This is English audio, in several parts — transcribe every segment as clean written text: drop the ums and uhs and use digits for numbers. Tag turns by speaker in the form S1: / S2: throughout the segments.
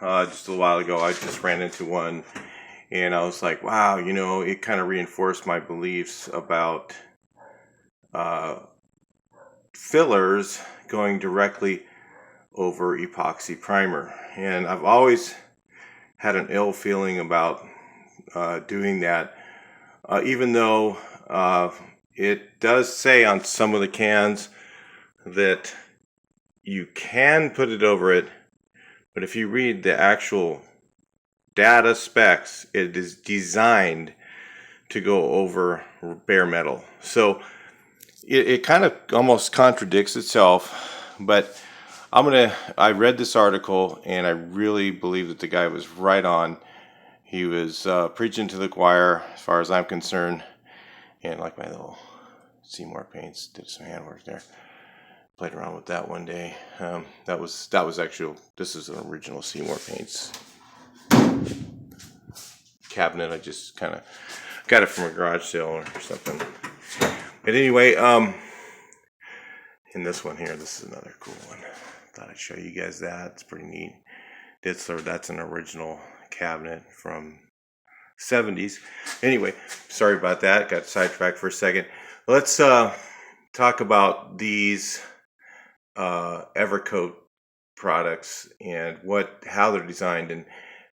S1: just a little while ago. I just ran into one, and I was like, wow, it kind of reinforced my beliefs about uh, fillers going directly over epoxy primer. And I've always had an ill feeling about doing that, even though it does say on some of the cans that you can put it over it, but if you read the actual data specs, it is designed to go over bare metal. So it kind of almost contradicts itself, but I read this article and I really believe that the guy was right on. He was preaching to the choir as far as I'm concerned. And like my little Seymour paints, did some handwork there. Played around with that one day. That was actually, this is an original Seymour paints cabinet. I just kind of got it from a garage sale or something. But anyway, in this one here, this is another cool one. Thought I'd show you guys that. It's pretty neat. That's an original cabinet from 70s. Anyway, sorry about that. Got sidetracked for a second. Let's talk about these Evercoat products and how they're designed and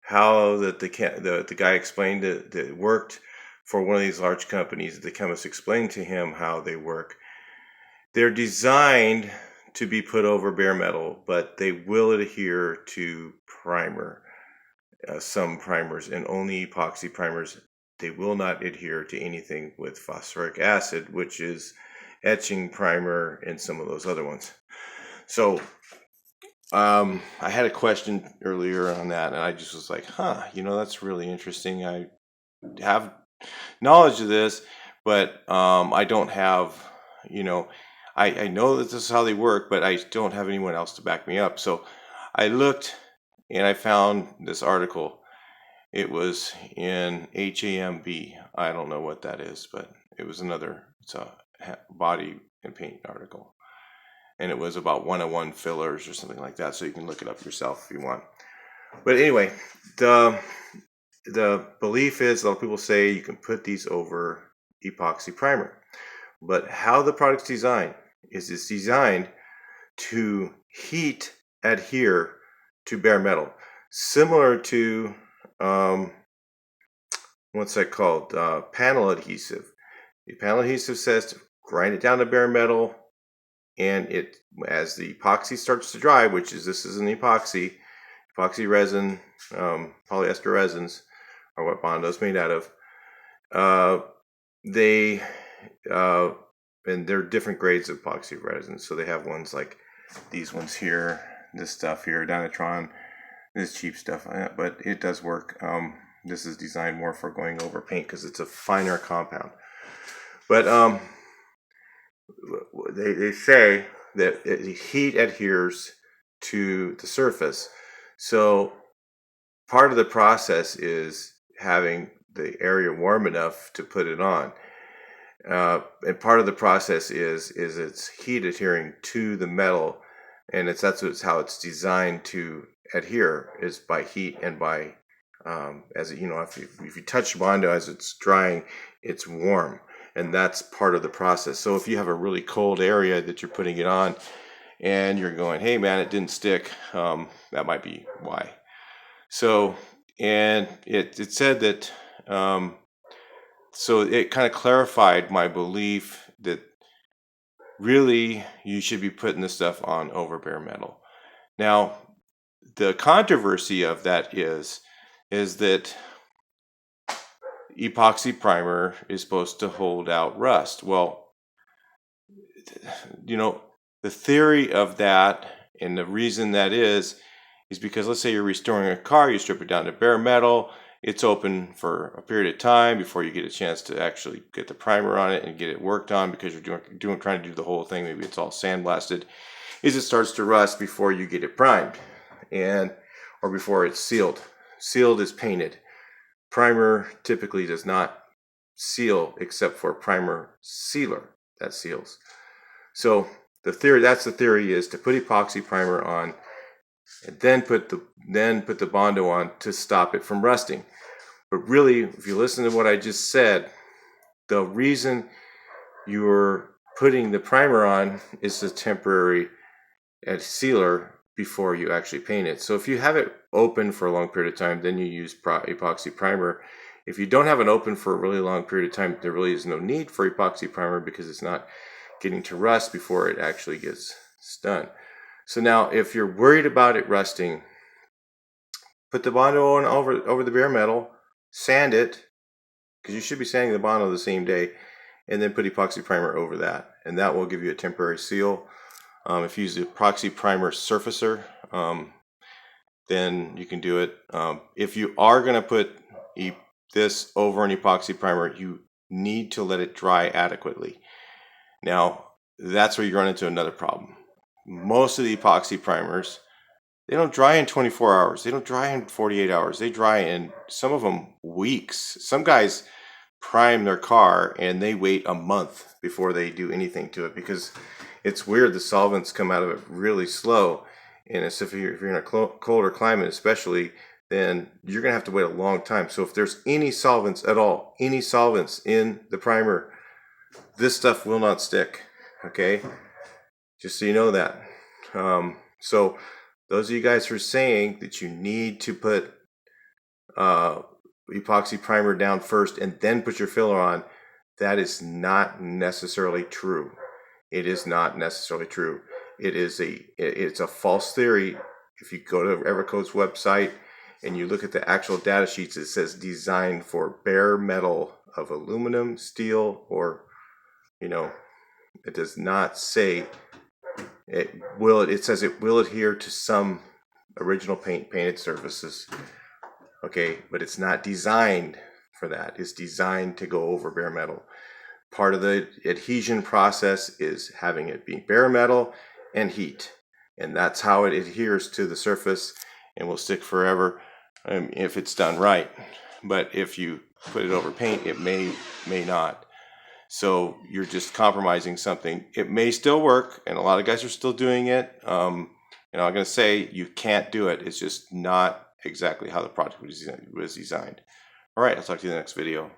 S1: how that the guy explained that it worked for one of these large companies. The chemist explained to him how they work. They're designed to be put over bare metal, but they will adhere to primer. Some primers, and only epoxy primers. They will not adhere to anything with phosphoric acid, which is etching primer, and some of those other ones. So I had a question earlier on that, and I just was like, that's really interesting. I have knowledge of this, but I don't have, I know that this is how they work, but I don't have anyone else to back me up. So I looked and I found this article. It was in HAMB. I don't know what that is, but it's a body and paint article. And it was about 101 fillers or something like that. So you can look it up yourself if you want. But anyway, the belief is, a lot of people say you can put these over epoxy primer. But how the product's designed is it's designed to heat adhere to bare metal, similar to what's that called? Panel adhesive. The panel adhesive says to grind it down to bare metal, and as the epoxy starts to dry, this is an epoxy resin, polyester resins are what Bondo's made out of. And there are different grades of epoxy resins. So they have ones like these ones here, this stuff here, Dynatron, this cheap stuff, but it does work. This is designed more for going over paint because it's a finer compound. But they say that heat adheres to the surface. So part of the process is having the area warm enough to put it on. And part of the process is it's heat adhering to the metal, and that's how it's designed to adhere, is by heat and by if you touch Bondo as it's drying, it's warm, and that's part of the process. So if you have a really cold area that you're putting it on, and you're going, hey man, it didn't stick, that might be why. So, and it said that. So it kind of clarified my belief that really you should be putting this stuff on over bare metal. Now, the controversy of that is that epoxy primer is supposed to hold out rust. Well, the theory of that, and the reason that is because let's say you're restoring a car, you strip it down to bare metal. It's open for a period of time before you get a chance to actually get the primer on it and get it worked on, because you're trying to do the whole thing. Maybe it's all sandblasted. It starts to rust before you get it primed, or before it's sealed. Sealed is painted. Primer typically does not seal except for primer sealer that seals. So that's the theory is to put epoxy primer on and then put the Bondo on to stop it from rusting. But really, if you listen to what I just said, the reason you're putting the primer on is a temporary sealer before you actually paint it. So if you have it open for a long period of time, then you use epoxy primer. If you don't have it open for a really long period of time, there really is no need for epoxy primer because it's not getting to rust before it actually gets done. So now if you're worried about it rusting, put the Bondo on over the bare metal, sand it, because you should be sanding the Bondo the same day, and then put epoxy primer over that, and that will give you a temporary seal. If you use the epoxy primer surfacer, then you can do it. If you are going to put this over an epoxy primer, you need to let it dry adequately. Now, that's where you run into another problem. Most of the epoxy primers, they don't dry in 24 hours. They don't dry in 48 hours. They dry in, some of them, weeks. Some guys prime their car and they wait a month before they do anything to it because it's weird. The solvents come out of it really slow. And if you're in a colder climate especially, then you're going to have to wait a long time. So if there's any solvents at all, any solvents in the primer, this stuff will not stick. Okay? Just so you know that. So those of you guys who are saying that you need to put epoxy primer down first and then put your filler on, that is not necessarily true. It is not necessarily true. It's a false theory. If you go to Evercoat's website and you look at the actual data sheets, it says designed for bare metal of aluminum, steel, or it does not say it will. It says it will adhere to some original painted surfaces. Okay, but it's not designed for that. It's designed to go over bare metal. Part of the adhesion process is having it be bare metal and heat, and that's how it adheres to the surface and will stick forever if it's done right. But if you put it over paint, it may not. So you're just compromising something. It may still work, and a lot of guys are still doing it. I'm going to say you can't do it. It's just not exactly how the product was designed. All right, I'll talk to you in the next video.